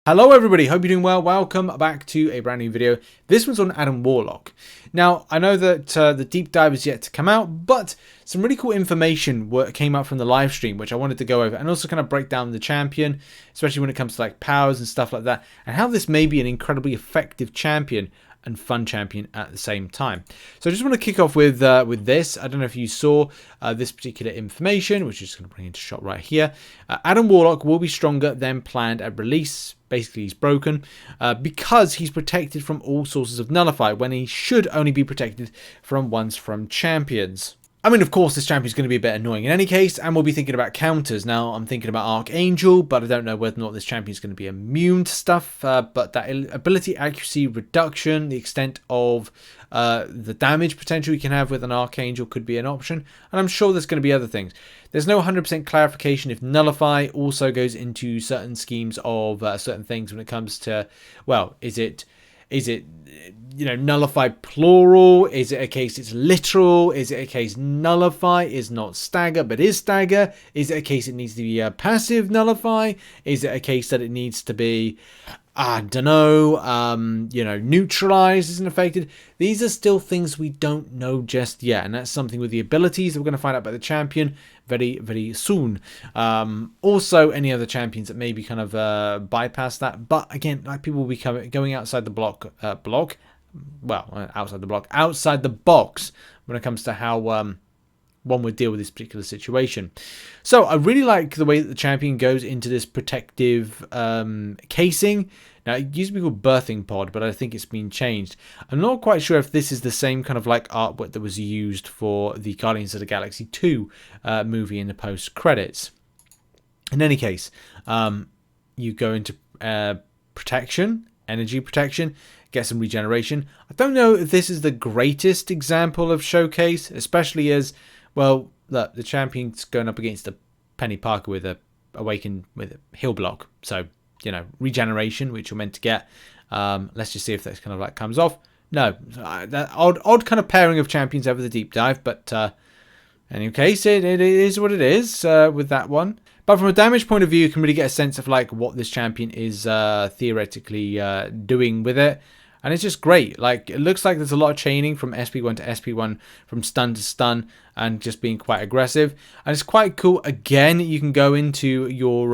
Hello everybody, hope you're doing well. Welcome back to a brand new video. This one's on Adam Warlock. Now, I know that the deep dive is yet to come out, but some really cool information came out from the live stream, which I wanted to go over, and also kind of break down the champion, especially when it comes to like powers and stuff like that, and how this may be an incredibly effective champion and fun champion at the same time. So I just want to kick off with this. I don't know if you saw this particular information, which is going to bring into shot right here. Adam Warlock will be stronger than planned at release. Basically, he's broken because he's protected from all sources of nullify when he should only be protected from ones from champions. I mean, of course, this champion is going to be a bit annoying in any case, and we'll be thinking about counters. Now, I'm thinking about Archangel, but I don't know whether or not this champion is going to be immune to stuff. But that ability accuracy reduction, the extent of the damage potential you can have with an Archangel could be an option. And I'm sure there's going to be other things. There's no 100% clarification if Nullify also goes into certain schemes of certain things when it comes to, well, is it nullify plural? Is it a case it's literal? Is it a case nullify is not stagger but is stagger? Is it a case it needs to be a passive nullify? Is it a case that it needs to be, I don't know, neutralized, isn't affected? These are still things we don't know just yet, and that's something with the abilities that we're going to find out about the champion very, very soon. Also, any other champions that maybe kind of bypass that, but again, like people will be going outside the outside the box when it comes to how one would deal with this particular situation. So I really like the way that the champion goes into this protective casing. Now, it used to be called Birthing Pod, but I think it's been changed. I'm not quite sure if this is the same kind of like artwork that was used for the Guardians of the Galaxy 2 movie in the post-credits. In any case, you go into protection, energy protection, get some regeneration. I don't know if this is the greatest example of showcase, especially as, well, look, the champion's going up against a Penny Parker with a Awakened with a heal block. So, regeneration, which you're meant to get. Let's just see if that kind of like comes off. No, that odd kind of pairing of champions over the deep dive, but in any case, it is what it is with that one. But from a damage point of view, you can really get a sense of like what this champion is theoretically doing with it. And it's just great. Like, it looks like there's a lot of chaining from SP1 to SP1, from stun to stun, and just being quite aggressive. And it's quite cool. Again, you can go into your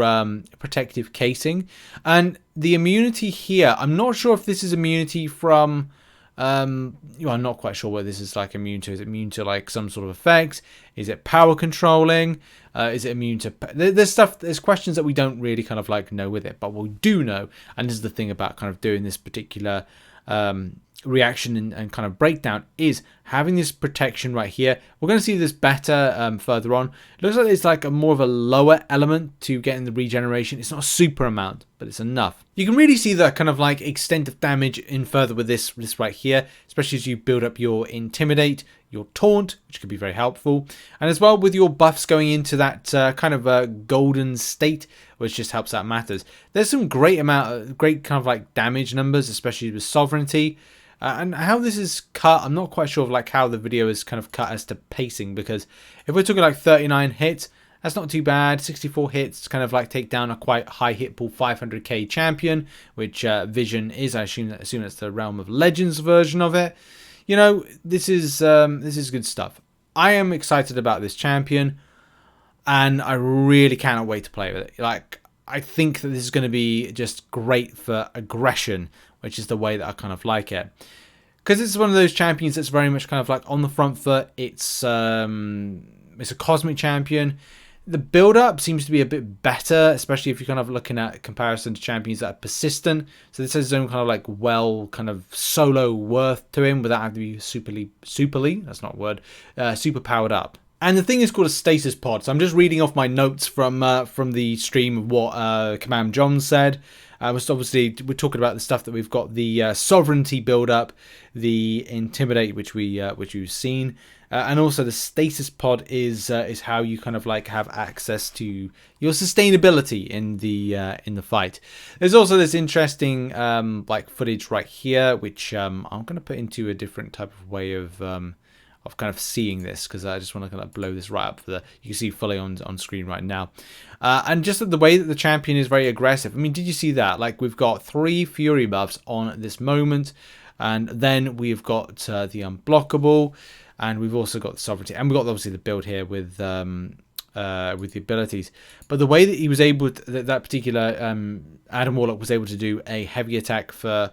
protective casing. And the immunity here, I'm not sure if this is immunity from... I'm not quite sure what this is like immune to. Is it immune to like some sort of effects? Is it power controlling? Is it immune to... There's questions that we don't really kind of like know with it, but we do know. And this is the thing about kind of doing this particular... reaction and kind of breakdown, is having this protection right here. We're going to see this better further on. It looks like it's like more of a lower element to getting the regeneration. It's not a super amount, but it's enough. You can really see the kind of like extent of damage in further with this right here, especially as you build up your Intimidate, your Taunt, which could be very helpful, and as well with your buffs going into that kind of a golden state, which just helps out matters. There's some great kind of like damage numbers, especially with Sovereignty. And how this is cut, I'm not quite sure of like how the video is kind of cut as to pacing, because if we're talking like 39 hits, that's not too bad. 64 hits kind of like take down a quite high hit pool 500k champion, which Vision is. I assume that's the Realm of Legends version of it. This is good stuff. I am excited about this champion, and I really cannot wait to play with it. Like, I think that this is going to be just great for aggression, which is the way that I kind of like it. Because it's one of those champions that's very much kind of like on the front foot. It's a cosmic champion. The build-up seems to be a bit better, especially if you're kind of looking at comparison to champions that are persistent. So this has his own kind of like kind of solo worth to him without having to be superly, that's not a word, super powered up. And the thing is called a status pod. So I'm just reading off my notes from the stream of what Command John said. Obviously, we're talking about the stuff that we've got: the sovereignty build-up, the intimidate, which you've seen, and also the status pod is how you kind of like have access to your sustainability in the fight. There's also this interesting like footage right here, which I'm going to put into a different type of way of kind of seeing this, because I just want to kind of blow this right up for you can see fully on screen right now. And just the way that the champion is very aggressive. I mean, did you see that? Like, we've got 3 Fury buffs on this moment, and then we've got the Unblockable, and we've also got the Sovereignty, and we've got obviously the build here with the abilities. But the way that he was able to, that particular Adam Warlock was able to do a heavy attack for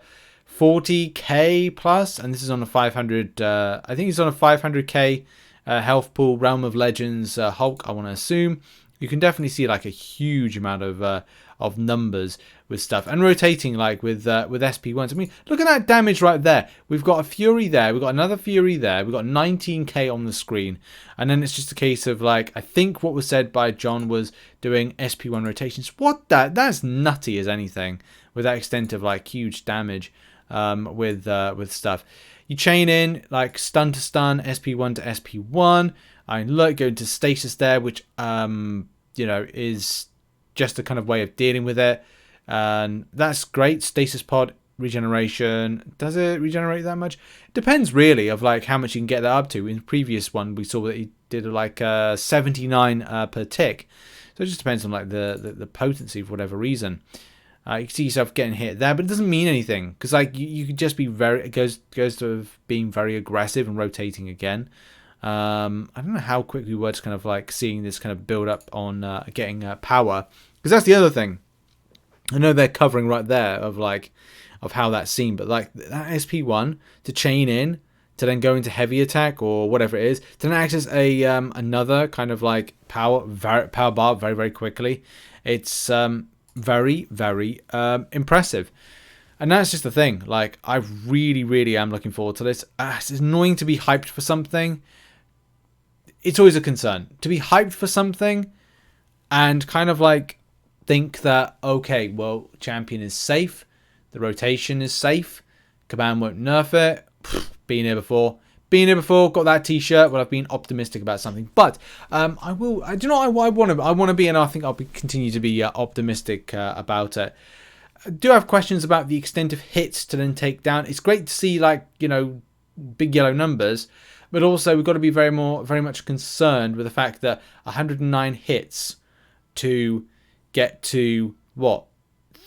40k plus, and this is on a 500 I think he's on a 500k health pool, Realm of Legends Hulk, I want to assume. You can definitely see like a huge amount of numbers with stuff, and rotating like with SP1s. I mean, look at that damage right there. We've got a Fury there, we've got another Fury there, we've got 19k on the screen, and then it's just a case of like, I think what was said by John was doing SP1 rotations. What that's nutty as anything, with that extent of like huge damage with stuff. You chain in like stun to stun, SP1 to SP1. I look, go into stasis there, which you know, is just a kind of way of dealing with it, and that's great. Stasis pod regeneration, does it regenerate that much? Depends really of like how much you can get that up to. In the previous one we saw that he did like 79 per tick, so it just depends on like the potency for whatever reason. You can see yourself getting hit there, but it doesn't mean anything, because like you could just be very, it goes to being very aggressive and rotating again. I don't know how quick we were to kind of like seeing this kind of build up on getting power, because that's the other thing. I know they're covering right there of how that's seen, but like that SP1 to chain in to then go into heavy attack or whatever it is, to then access a another kind of like power bar very, very quickly. It's very, very impressive. And that's just the thing. Like, I really, really am looking forward to this. It's annoying to be hyped for something. It's always a concern to be hyped for something and kind of like think that, okay, well, champion is safe, the rotation is safe, command won't nerf it. Been here before, got that t-shirt. Well, I've been optimistic about something, but I do not, I want to be, and I think I'll continue to be optimistic about it. I do have questions about the extent of hits to then take down. It's great to see, like, you know, big yellow numbers, but also we've got to be very much concerned with the fact that 109 hits to get to what,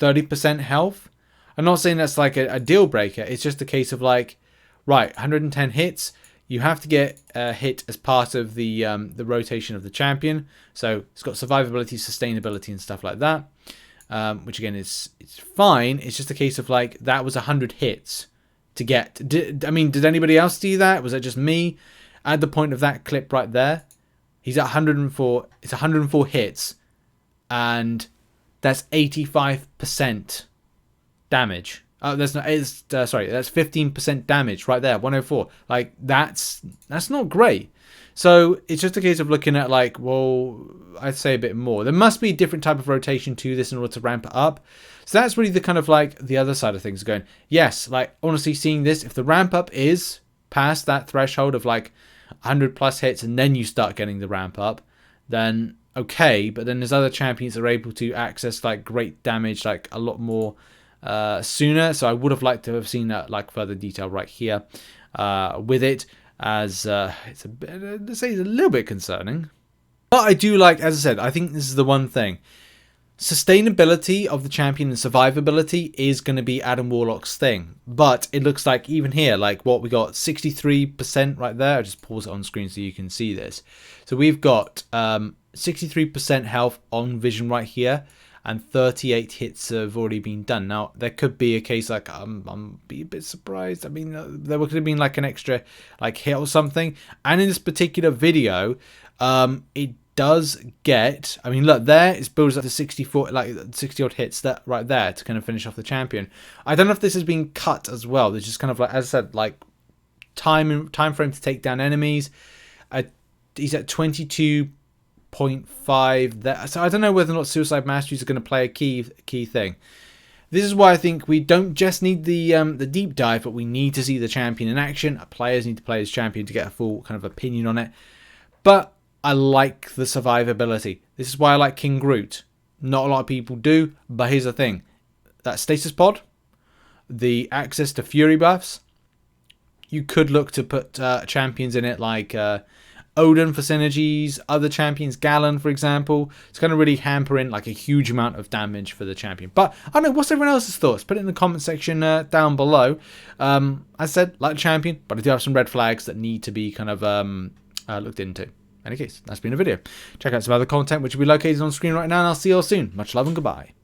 30% health. I'm not saying that's like a deal breaker. It's just a case of like, right, 110 hits. You have to get a hit as part of the rotation of the champion. So it's got survivability, sustainability, and stuff like that. Which again it's fine. It's just a case of like, that was 100 hits to get. Did anybody else see that? Was that just me? At the point of that clip right there, he's at 104. It's 104 hits, and that's 85% damage. That's not. It's sorry. That's 15% damage right there. 104. Like that's not great. So it's just a case of looking at like, well, I'd say a bit more. There must be a different type of rotation to this in order to ramp it up. So that's really the kind of like the other side of things going. Yes, like honestly seeing this, if the ramp up is past that threshold of like 100 plus hits and then you start getting the ramp up, then okay. But then there's other champions that are able to access like great damage like a lot more sooner. So I would have liked to have seen that like further detail right here with it. As it's a bit, let's say, it's a little bit concerning, but I do like, as I said, I think this is the one thing. Sustainability of the champion and survivability is going to be Adam Warlock's thing, but it looks like even here, like what we got, 63% right there. I'll just pause it on screen so you can see this. So we've got 63% health on vision right here, and 38 hits have already been done. Now, there could be a case like, I'm be a bit surprised. I mean, there could have been like an extra like hit or something. And in this particular video, it does get, I mean, look, there it builds up to 64, like 60 odd hits that right there to kind of finish off the champion. I don't know if this has been cut as well. There's just kind of like, as I said, like time frame to take down enemies. He's at 22.5 there, so I don't know whether or not Suicide Masteries are going to play a key thing. This is why I think we don't just need the deep dive, but we need to see the champion in action. Players need to play as champion to get a full kind of opinion on it. But I like the survivability. This is why I like King Groot. Not a lot of people do, but here's the thing: that stasis pod, the access to fury buffs. You could look to put champions in it like Odin for synergies, other champions, Galen for example. It's going to really hamper in like a huge amount of damage for the champion. But I don't know, what's everyone else's thoughts? Put it in the comment section down below. As I said, like the champion, but I do have some red flags that need to be kind of looked into. In any case, that's been a video. Check out some other content which will be located on screen right now, and I'll see you all soon. Much love and goodbye.